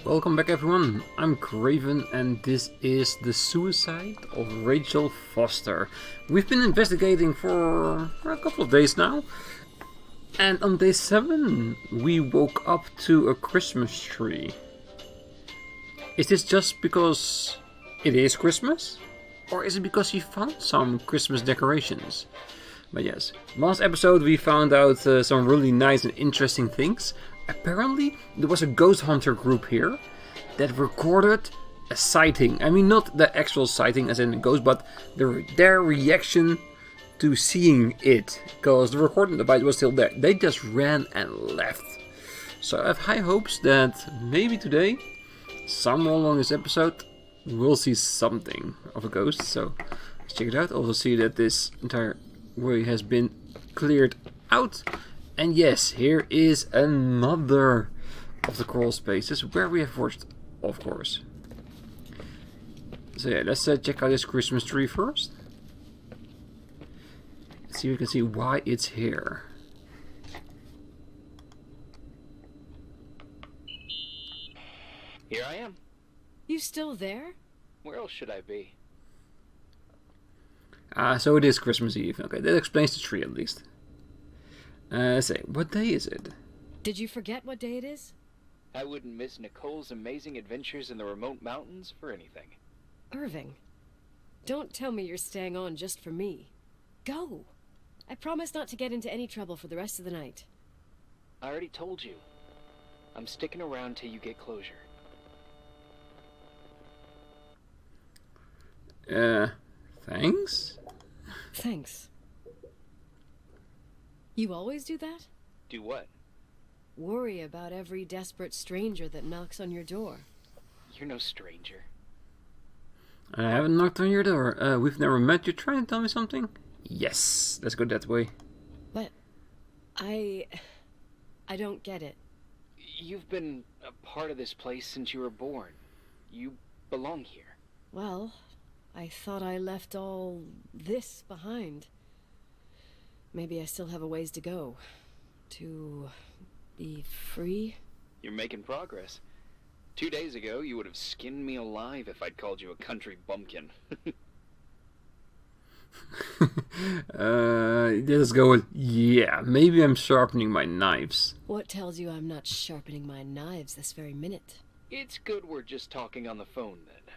Welcome back everyone, I'm Craven and this is the suicide of Rachel Foster. We've been investigating for a couple of days now, and on day 7 we woke up to a Christmas tree. Is this just because it is Christmas? Or is it because he found some Christmas decorations? But yes, last episode we found out some really nice and interesting things. Apparently there was a ghost hunter group here that recorded a sighting. I mean, not the actual sighting as in the ghost, but their reaction to seeing it. Because the recording device was still there. They just ran and left. So I have high hopes that maybe today, somewhere along this episode, we'll see something of a ghost. So let's check it out. Also see that this entire way has been cleared out. And yes, here is another of the crawl spaces where we have forged, of course. So yeah, let's check out this Christmas tree first. See if we can see why it's here. Here I am. You still there? Where else should I be? So it is Christmas Eve. Okay, that explains the tree at least. Let's see, what day is it? Did you forget what day it is? I wouldn't miss Nicole's amazing adventures in the remote mountains for anything. Irving, don't tell me you're staying on just for me. Go! I promise not to get into any trouble for the rest of the night. I already told you. I'm sticking around till you get closure. Thanks? Thanks. You always do that? Do what? Worry about every desperate stranger that knocks on your door. You're no stranger. I haven't knocked on your door. We've never met. You're trying to tell me something? Yes, let's go that way. But I don't get it. You've been a part of this place since you were born. You belong here. Well, I thought I left all this behind. Maybe I still have a ways to go. To be free? You're making progress. 2 days ago, you would have skinned me alive if I'd called you a country bumpkin. Let's go with, yeah, maybe I'm sharpening my knives. What tells you I'm not sharpening my knives this very minute? It's good we're just talking on the phone, then.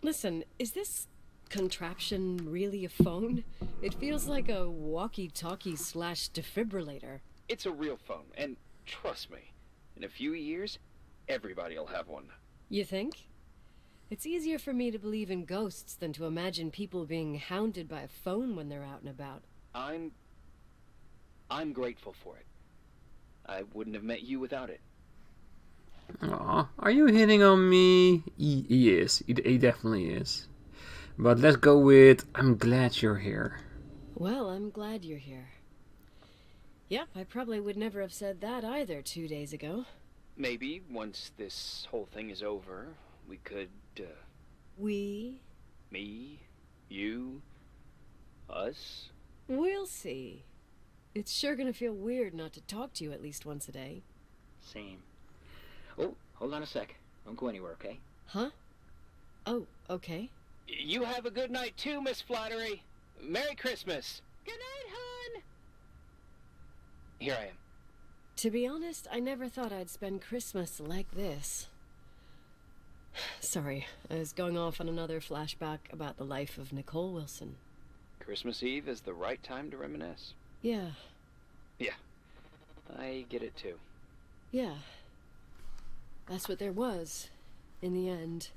Listen, is this contraption really a phone? It feels like a walkie-talkie / defibrillator. It's a real phone, and trust me, in a few years, everybody'll have one. You think? It's easier for me to believe in ghosts than to imagine people being hounded by a phone when they're out and about. I'm grateful for it. I wouldn't have met you without it. Aw, are you hitting on me? He is. He definitely is. But let's go with, I'm glad you're here. Well, I'm glad you're here. Yep, I probably would never have said that either 2 days ago. Maybe once this whole thing is over, we could, We? me, you, us. We'll see. It's sure gonna feel weird not to talk to you at least once a day. Same. Oh, hold on a sec. Don't go anywhere, okay? Huh? Oh, okay. You have a good night too, Miss Flattery. Merry Christmas. Good night, hon. Here I am. To be honest, I never thought I'd spend Christmas like this. Sorry, I was going off on another flashback about the life of Nicole Wilson. Christmas Eve is the right time to reminisce. Yeah. Yeah, I get it too. Yeah. That's what there was, in the end.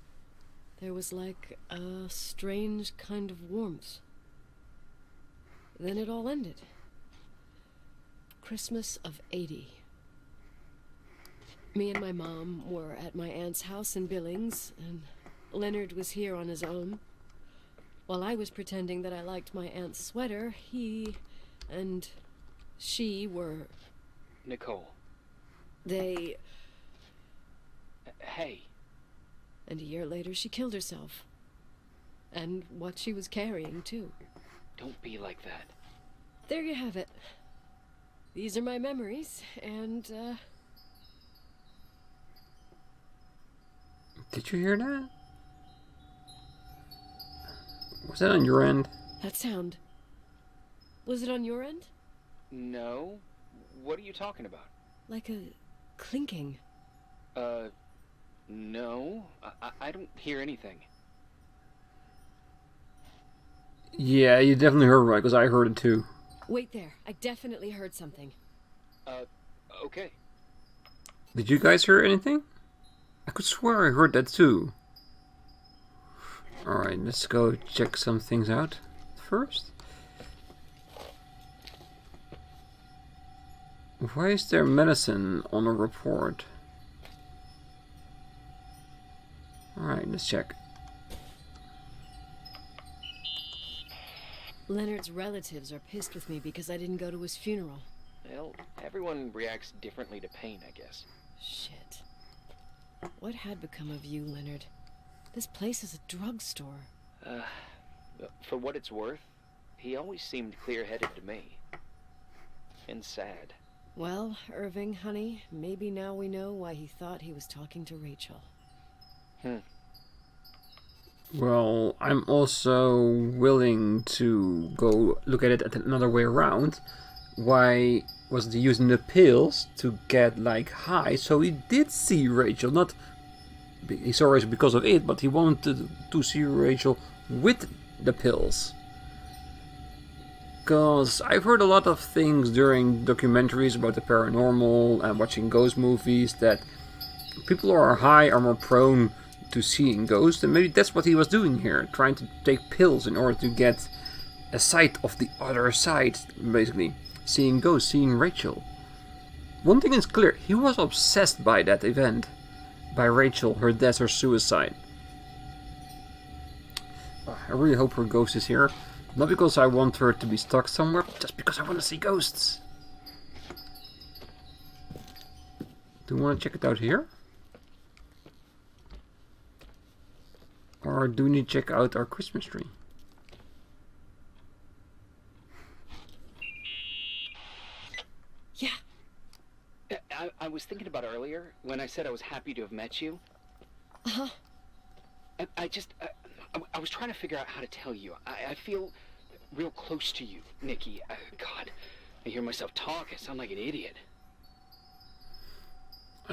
There was like a strange kind of warmth. Then it all ended. Christmas of '80. Me and my mom were at my aunt's house in Billings, and Leonard was here on his own. While I was pretending that I liked my aunt's sweater, he and she were... Nicole. They... Hey. And a year later she killed herself. And what she was carrying, too. Don't be like that. There you have it. These are my memories, and, Did you hear that? Was that on your end? That sound. Was it on your end? No. What are you talking about? Like a clinking. No. I don't hear anything. Yeah, you definitely heard right, because I heard it too. Wait there. I definitely heard something. Okay. Did you guys hear anything? I could swear I heard that too. Alright, let's go check some things out first. Why is there medicine on a report? Alright, let's check. Leonard's relatives are pissed with me because I didn't go to his funeral. Well, everyone reacts differently to pain, I guess. Shit. What had become of you, Leonard? This place is a drugstore. For what it's worth, he always seemed clear-headed to me. And sad. Well, Irving, honey, maybe now we know why he thought he was talking to Rachel. Well, I'm also willing to go look at it another way around. Why was he using the pills to get like high? So he did see Rachel, not he saw Rachel because of it, but he wanted to see Rachel with the pills. Because I've heard a lot of things during documentaries about the paranormal and watching ghost movies that people who are high are more prone to seeing ghosts, and maybe that's what he was doing here, trying to take pills in order to get a sight of the other side, basically. Seeing ghosts, seeing Rachel. One thing is clear, he was obsessed by that event. By Rachel, her death, her suicide. I really hope her ghost is here. Not because I want her to be stuck somewhere, but just because I want to see ghosts. Do you want to check it out here? Or do we need to check out our Christmas tree? Yeah. I was thinking about earlier, when I said I was happy to have met you. Uh-huh. I was trying to figure out how to tell you. I feel real close to you, Nikki. God, I hear myself talk. I sound like an idiot.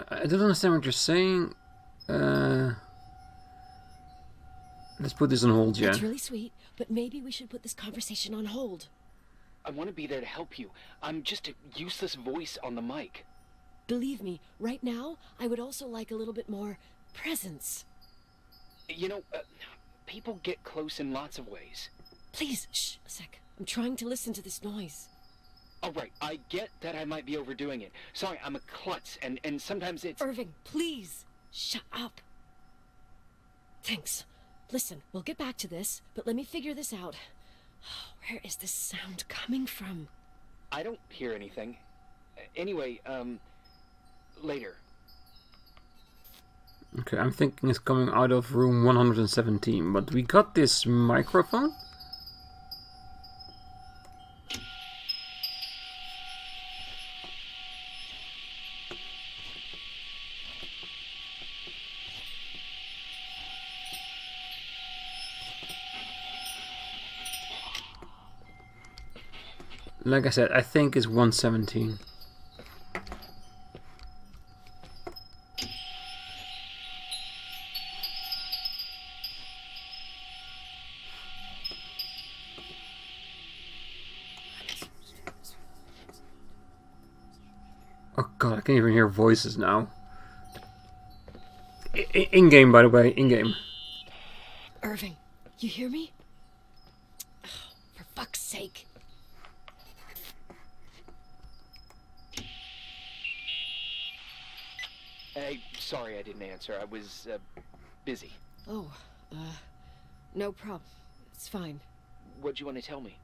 I don't understand what you're saying. Let's put this on hold, Jen. That's really sweet, but maybe we should put this conversation on hold. I want to be there to help you. I'm just a useless voice on the mic. Believe me, right now, I would also like a little bit more presence. You know, people get close in lots of ways. Please, shh, a sec. I'm trying to listen to this noise. All right, I get that I might be overdoing it. Sorry, I'm a klutz, and sometimes it's... Irving, please, shut up. Thanks. Listen, we'll get back to this, but let me figure this out. Where is this sound coming from? I don't hear anything. Anyway, later. Okay, I'm thinking it's coming out of room 117, but we got this microphone? Like I said, I think it's 117. Oh god, I can't even hear voices now. In-game, by the way, in-game. Irving, you hear me? Oh, for fuck's sake. Hey, sorry I didn't answer. I was, busy. Oh, no problem. It's fine. What'd you want to tell me?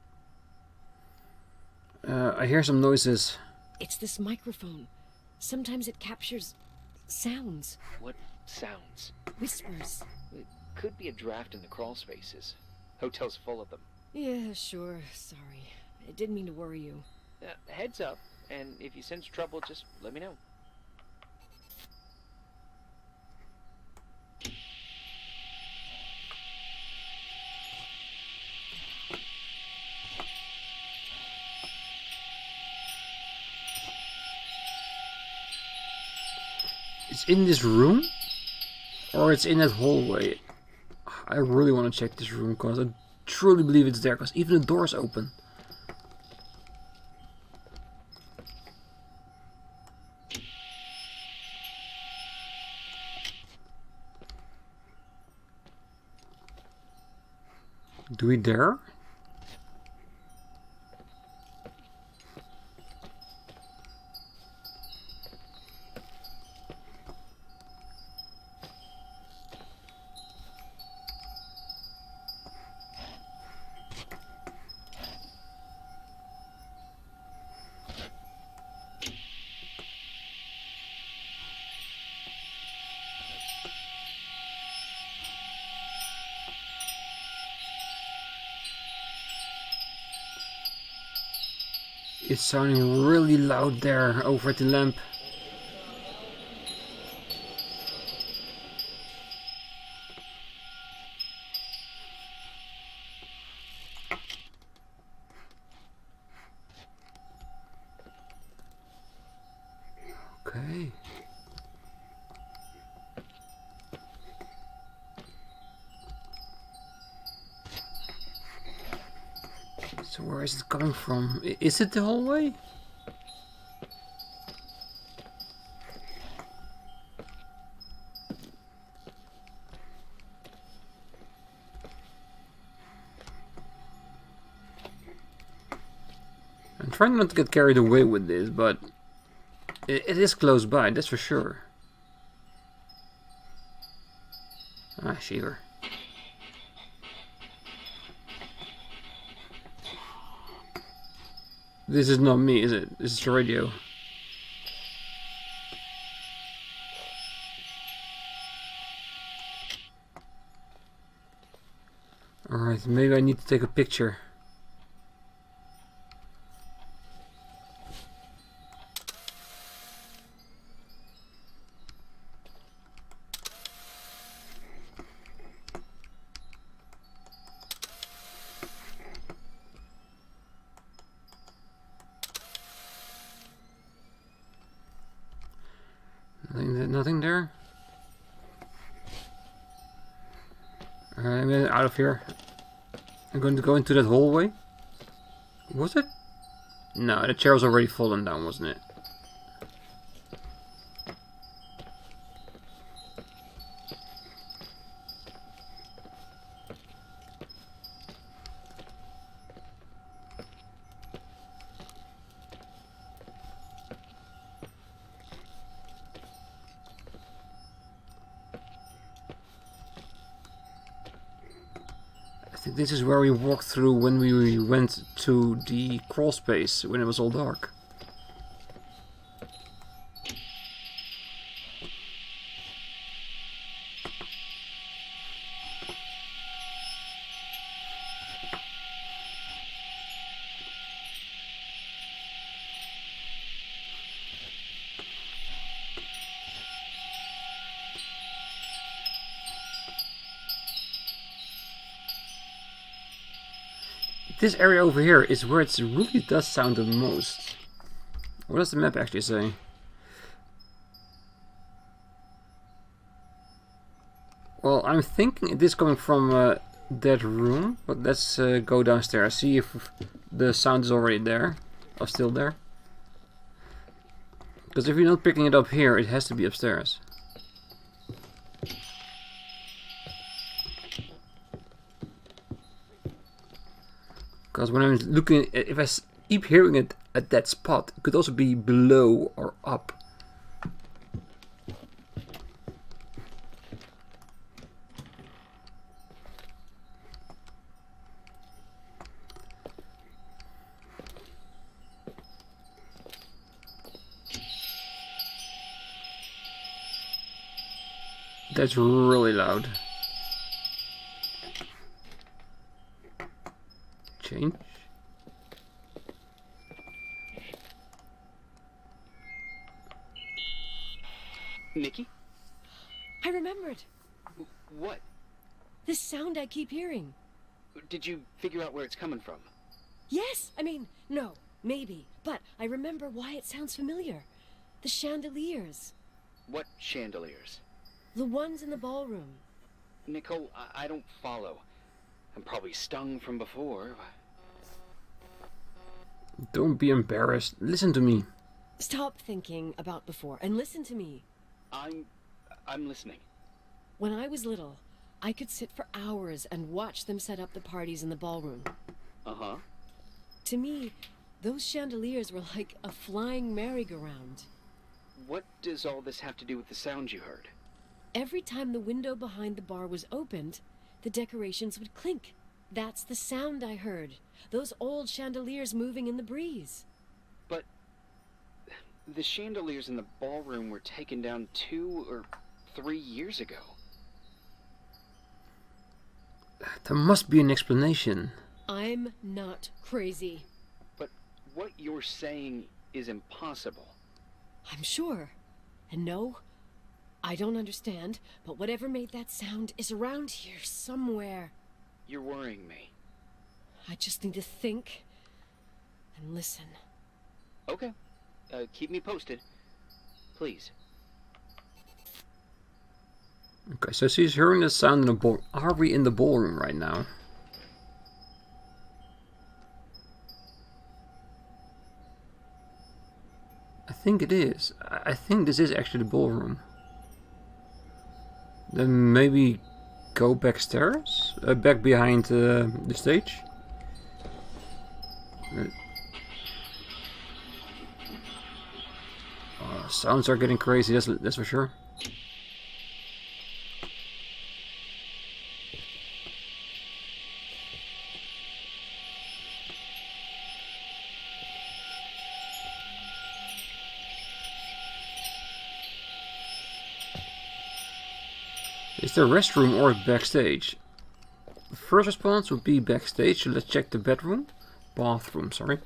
I hear some noises. It's this microphone. Sometimes it captures sounds. What sounds? Whispers. It could be a draft in the crawl spaces. Hotel's full of them. Yeah, sure. Sorry. I didn't mean to worry you. Heads up, and if you sense trouble, just let me know. it's in this room? Or it's in that hallway? I really want to check this room because I truly believe it's there because even the door is open. Do we dare? It's sounding really loud there over at the lamp. Okay. So where is it coming from? Is it the hallway? I'm trying not to get carried away with this, but it is close by, that's for sure. Ah, shiver. This is not me, is it? This is the radio. Alright, maybe I need to take a picture. Nothing there? Alright, I'm getting out of here. I'm going to go into that hallway. Was it? No, the chair was already fallen down, wasn't it? This is where we walked through when we went to the crawl space when it was all dark. This area over here is where it really does sound the most. What does the map actually say? Well, I'm thinking it is coming from that room, but let's go downstairs, see if the sound is already there, or still there. Because if you're not picking it up here, it has to be upstairs. Because when I'm looking, if I keep hearing it at that spot, it could also be below or up. That's really loud. Change. Nikki? I remembered. What? This sound I keep hearing. Did you figure out where it's coming from? Yes! I mean, no, maybe. But I remember why it sounds familiar. The chandeliers. What chandeliers? The ones in the ballroom. Nicole, I don't follow. I'm probably stung from before. Don't be embarrassed. Listen to me. Stop thinking about before and listen to me. I'm listening. When I was little, I could sit for hours and watch them set up the parties in the ballroom. Uh-huh. To me, those chandeliers were like a flying merry-go-round. What does all this have to do with the sound you heard? Every time the window behind the bar was opened, the decorations would clink. That's the sound I heard. Those old chandeliers moving in the breeze. But the chandeliers in the ballroom were taken down 2 or 3 years ago. There must be an explanation. I'm not crazy. But what you're saying is impossible. I'm sure. And no, I don't understand, but whatever made that sound is around here somewhere. You're worrying me. I just need to think and listen. Okay. Keep me posted. Please. Okay, so she's hearing the sound in the ball. Are we in the ballroom right now? I think it is. I think this is actually the ballroom. Then maybe go backstairs? Back behind the stage? Sounds are getting crazy, that's for sure. Is there a restroom or backstage? The first response would be backstage, so let's check the bathroom, sorry.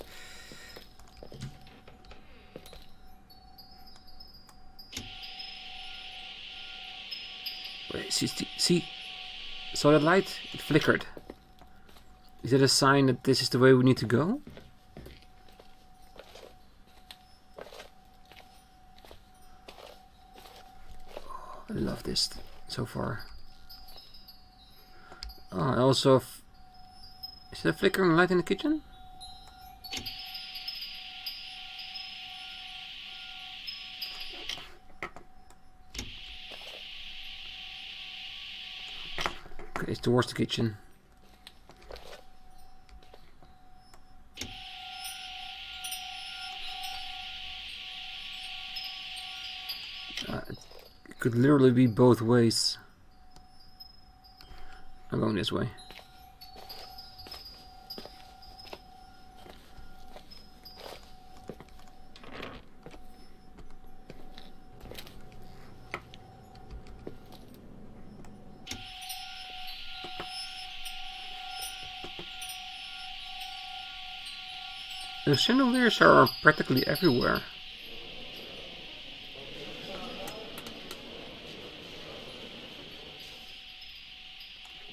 Wait, see? Saw that light? It flickered. Is that a sign that this is the way we need to go? Oh, I love this so far. Oh, I also... Is there a flickering light in the kitchen? Okay, it's towards the kitchen. It could literally be both ways. I'm going this way. The chandeliers are practically everywhere.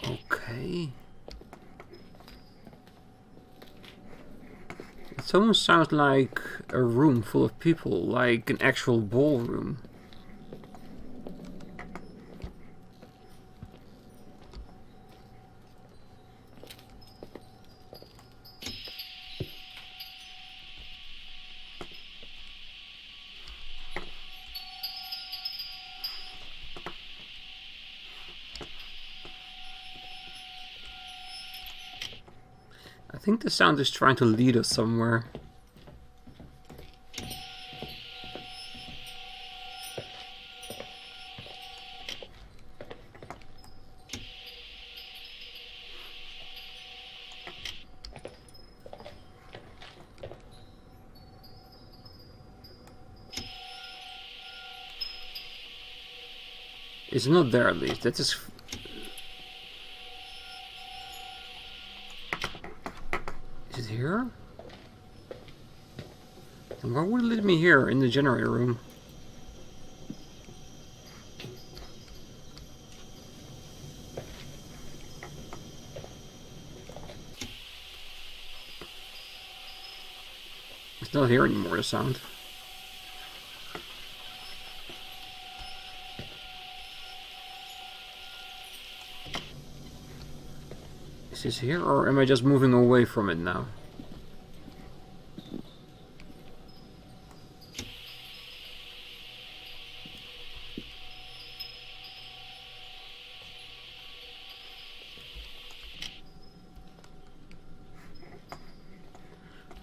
Okay. It almost sounds like a room full of people, like an actual ballroom. I think the sound is trying to lead us somewhere. It's not there at least. That is... Is it here? And why would it lead me here in the generator room? It's not here anymore, the sound. Is this here, or am I just moving away from it now?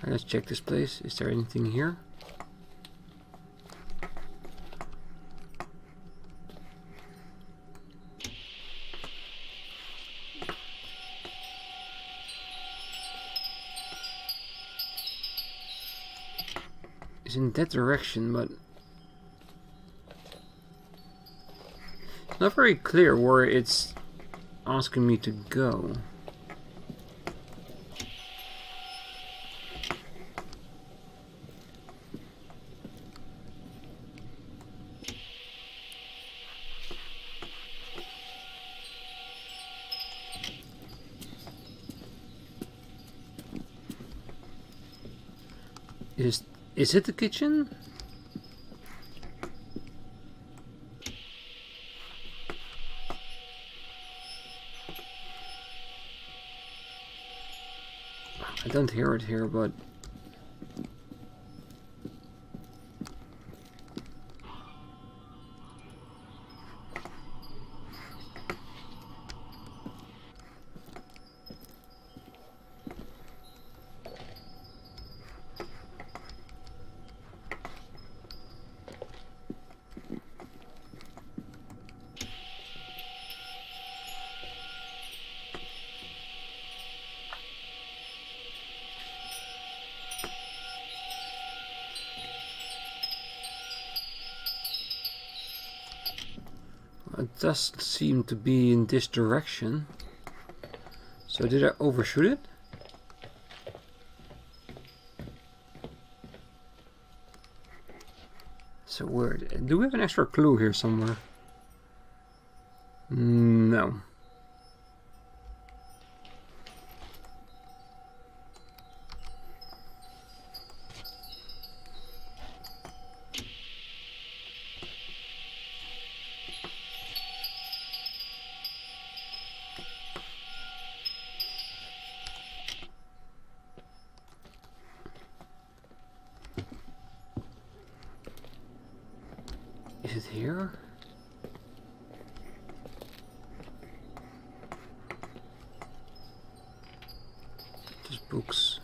Let's check this place. Is there anything here? It's in that direction, but it's not very clear where it's asking me to go. Is it the kitchen? I don't hear it here, but it does seem to be in this direction. So did I overshoot it? So weird. Do we have an extra clue here somewhere? No. Is it here? Just books.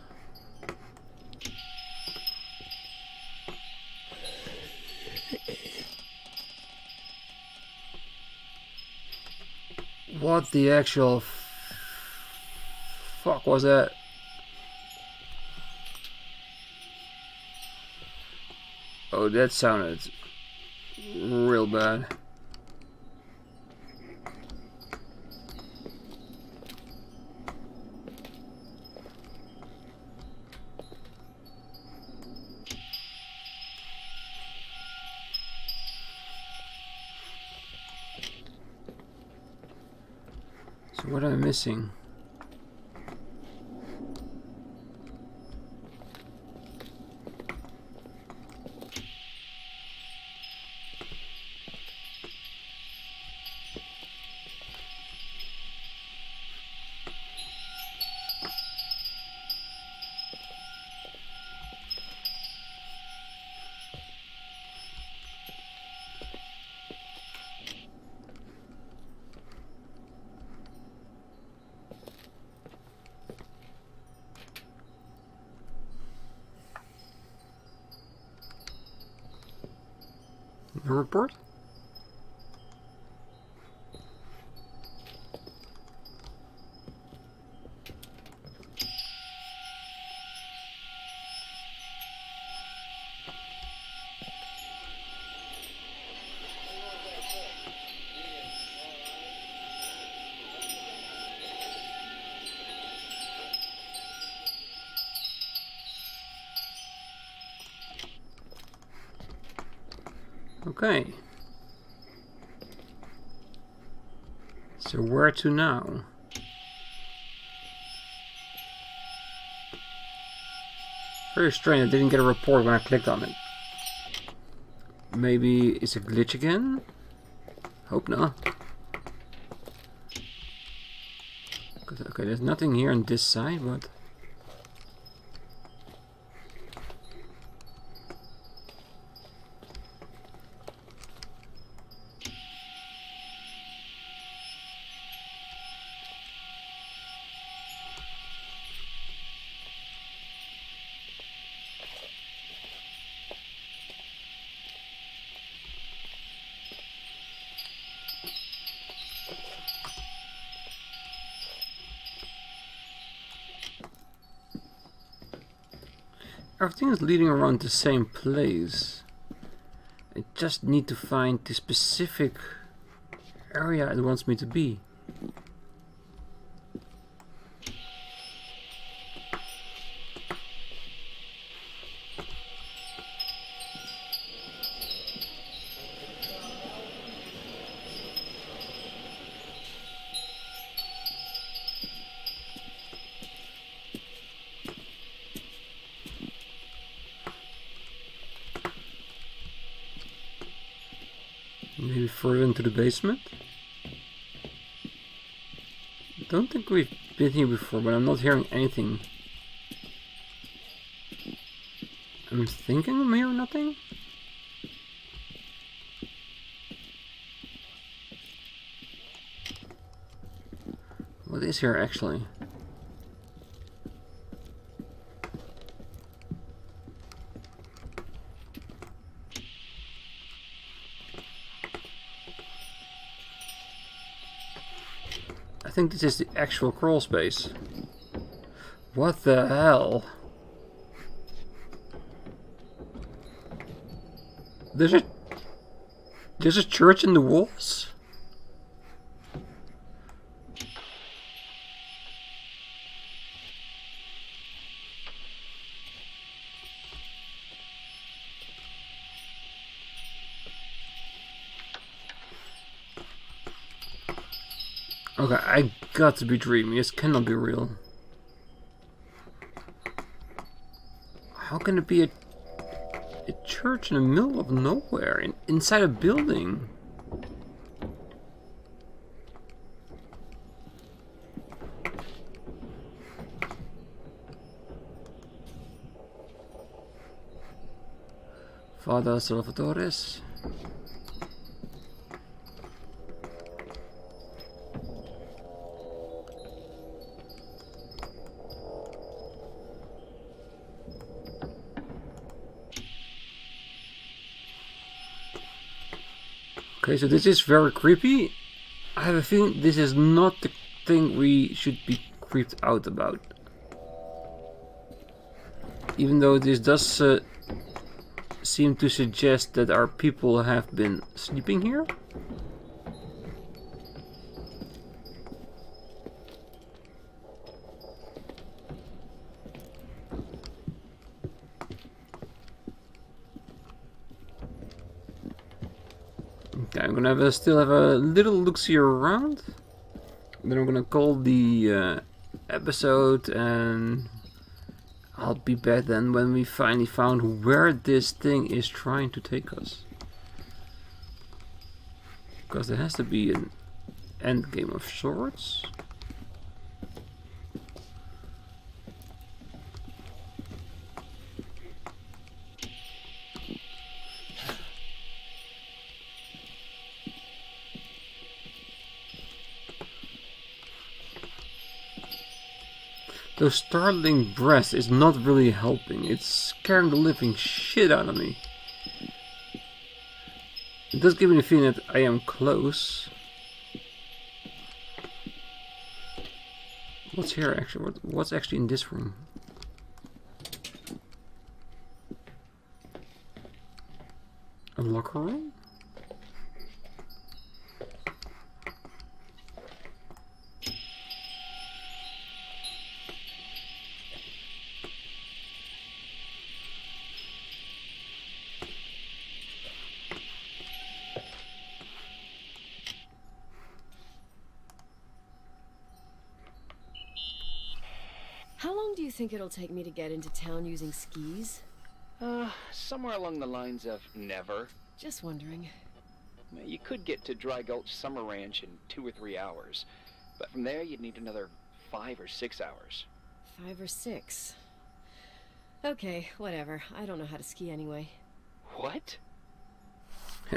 What the actual fuck was that? Oh, that sounded real bad. So what am I missing? The report? Okay. So where to now? Very strange, I didn't get a report when I clicked on it. Maybe it's a glitch again? Hope not. Okay, there's nothing here on this side, but... Everything is leading around the same place. I just need to find the specific area it wants me to be. Maybe further into the basement? I don't think we've been here before, but I'm not hearing anything. I'm thinking I'm hearing nothing? What is here actually? I think this is the actual crawl space. What the hell? There's a church in the walls? Okay, I got to be dreaming. This cannot be real. How can it be a church in the middle of nowhere, inside a building? Father Salvatores. Okay, so this is very creepy. I have a feeling this is not the thing we should be creeped out about. Even though this does seem to suggest that our people have been sleeping here. Okay, I'm gonna still have a little look-see around. Then I'm gonna call the episode, and I'll be back then when we finally found where this thing is trying to take us. Because there has to be an end game of sorts. Those startling breaths is not really helping. It's scaring the living shit out of me. It does give me the feeling that I am close. What's here actually? What's actually in this room? A locker room? How long do you think it'll take me to get into town using skis? Somewhere along the lines of never. Just wondering. You could get to Dry Gulch Summer Ranch in 2 or 3 hours, but from there you'd need another 5 or 6 hours. 5 or 6. Okay, whatever. I don't know how to ski anyway. What?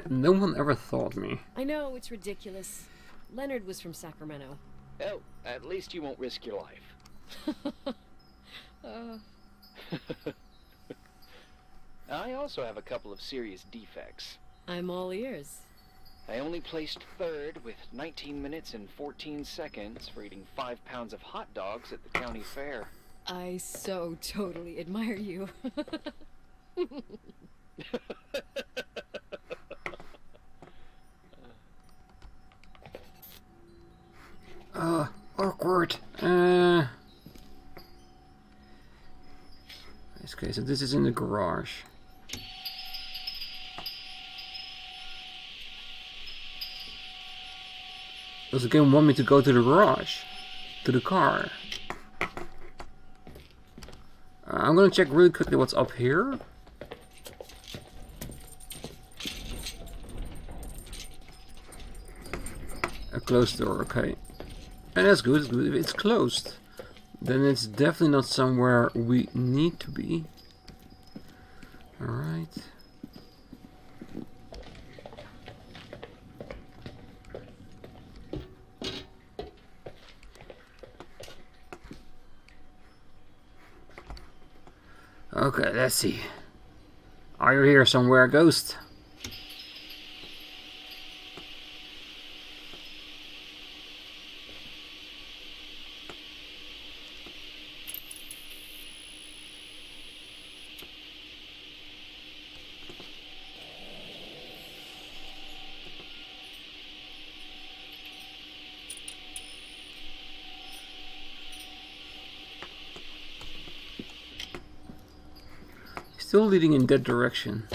No one ever thought me. I know, it's ridiculous. Leonard was from Sacramento. Oh, at least you won't risk your life. I also have a couple of serious defects. I'm all ears. I only placed 3rd with 19 minutes and 14 seconds for eating 5 pounds of hot dogs at the county fair. I so totally admire you. Awkward. Okay, so this is in the garage. Does the game want me to go to the garage? To the car? I'm gonna check really quickly what's up here. A closed door, okay. And that's good, it's good. If it's closed, then it's definitely not somewhere we need to be. Alright. Okay, let's see. Are you here somewhere, ghost? Still leading in that direction.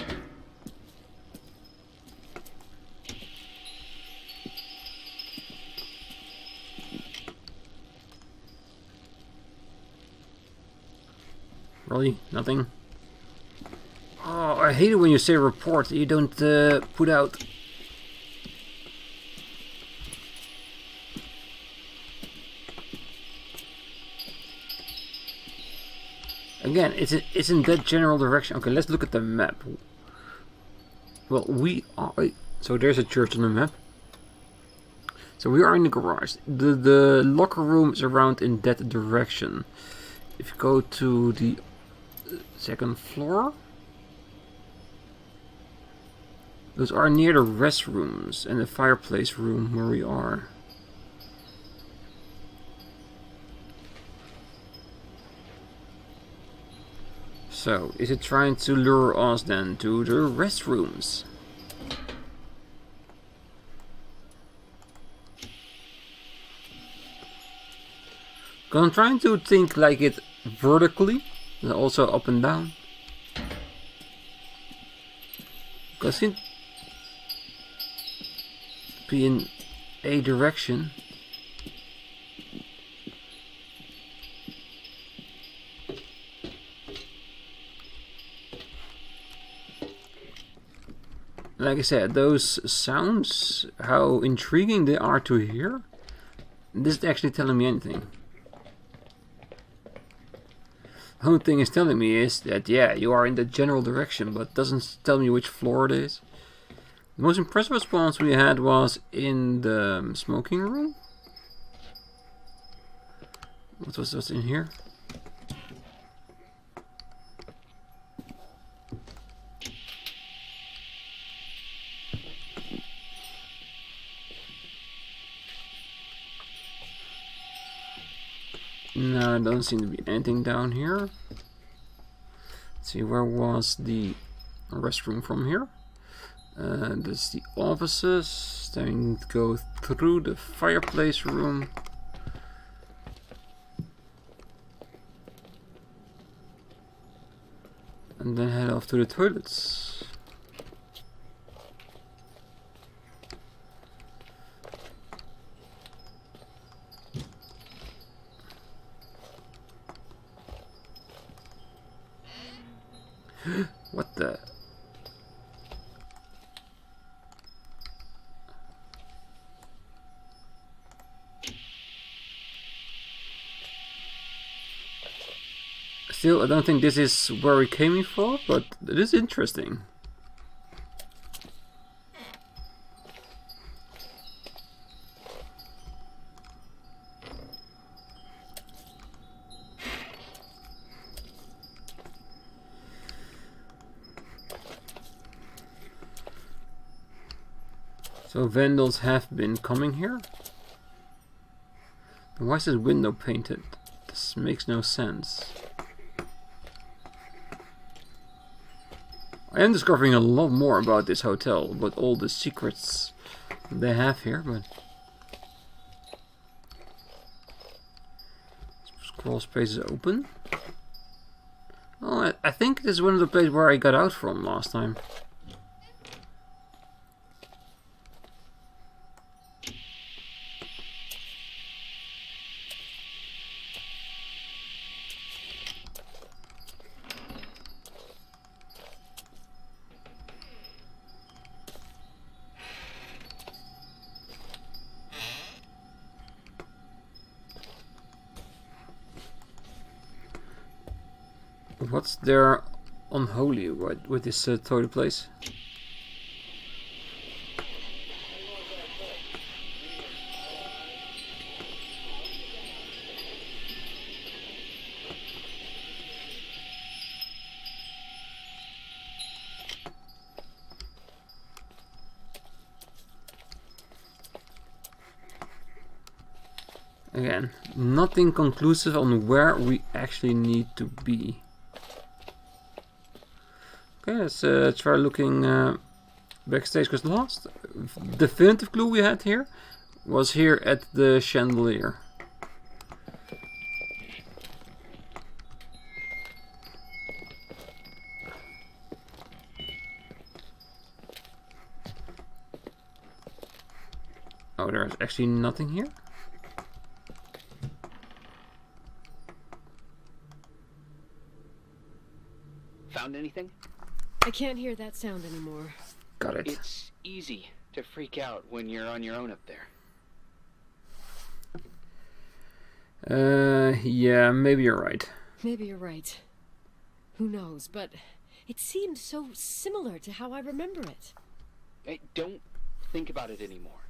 Really? Nothing? Oh, I hate it when you say report, you don't put out. Again, it's in that general direction. Okay, let's look at the map. Well, we are... So there's a church on the map. So we are in the garage. The locker room is around in that direction. If you go to the second floor, those are near the restrooms and the fireplace room where we are. So, is it trying to lure us then to the restrooms? Because I'm trying to think like it vertically, and also up and down. Because it be in a direction. Like I said, those sounds, how intriguing they are to hear, this is actually telling me anything. The only thing it's telling me is that, yeah, you are in the general direction, but doesn't tell me which floor it is. The most impressive response we had was in the smoking room. What's in here? No, there doesn't seem to be anything down here. Let's see, where was the restroom from here? That's the offices. Then go through the fireplace room. And then head off to the toilets. What the? Still, I don't think this is where we came in for, but it is interesting. So vandals have been coming here? Why is this window painted? This makes no sense. I am discovering a lot more about this hotel, about all the secrets they have here, but... Scroll space is open. Oh, I think this is one of the places where I got out from last time. What's there unholy with this toilet place? Again, nothing conclusive on where we actually need to be. Okay, let's try looking backstage, because the last definitive clue we had here was here at the chandelier. Oh, there's actually nothing here? Found anything? I can't hear that sound anymore. Got it. It's easy to freak out when you're on your own up there. Yeah, maybe you're right. Maybe you're right. Who knows, but it seemed so similar to how I remember it. Hey, don't think about it anymore.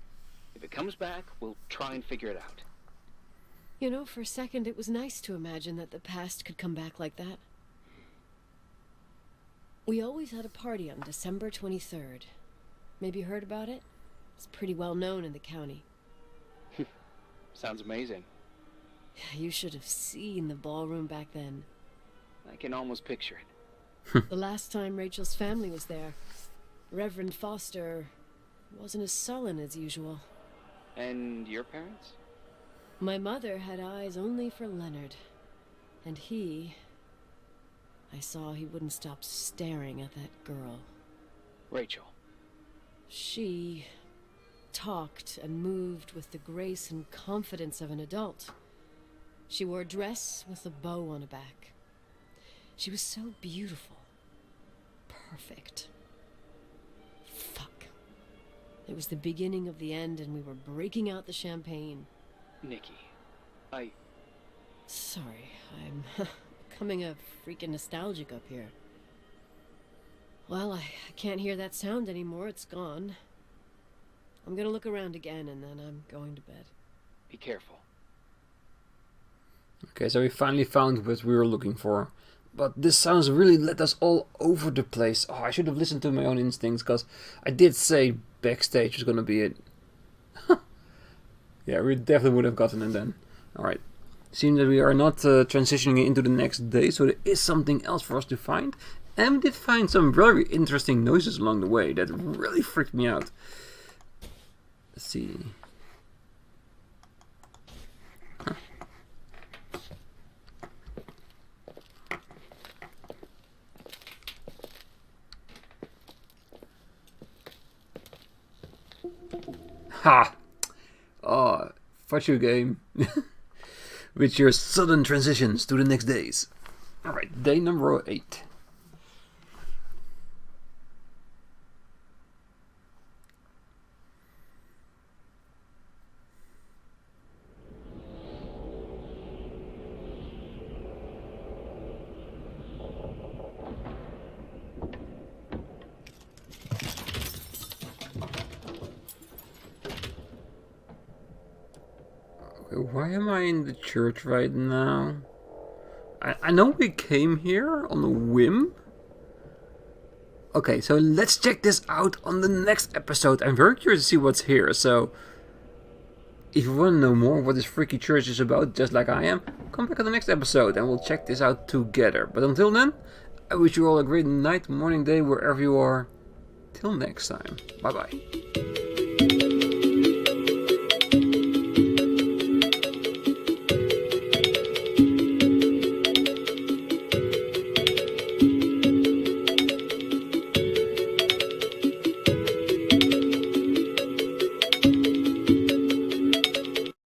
If it comes back, we'll try and figure it out. You know, for a second it was nice to imagine that the past could come back like that. We always had a party on December 23rd. Maybe you heard about it? It's pretty well known in the county. Sounds amazing. You should have seen the ballroom back then. I can almost picture it. The last time Rachel's family was there, Reverend Foster wasn't as sullen as usual. And your parents? My mother had eyes only for Leonard. And I saw he wouldn't stop staring at that girl. Rachel. She talked and moved with the grace and confidence of an adult. She wore a dress with a bow on her back. She was so beautiful. Perfect. Fuck. It was the beginning of the end and we were breaking out the champagne. Nikki, Sorry, I'm becoming a freaking nostalgic up here. Well, I can't hear that sound anymore. It's gone. I'm gonna look around again and then I'm going to bed. Be careful. Okay, so we finally found what we were looking for. But this sounds really led us all over the place. Oh, I should have listened to my own instincts, because I did say backstage was gonna be it. Yeah, we definitely would have gotten it then. Alright. Seems that we are not transitioning into the next day, so there is something else for us to find. And we did find some very interesting noises along the way that really freaked me out. Let's see. Huh. Ha! Oh, fuck you, game. With your sudden transitions to the next days. Alright, day number 8. Why am I in the church right now? I know we came here on a whim. Okay, so let's check this out on the next episode. I'm very curious to see what's here, so if you want to know more what this freaky church is about, just like I am, come back on the next episode and we'll check this out together. But until then, I wish you all a great night, morning, day, wherever you are. Till next time. Bye bye.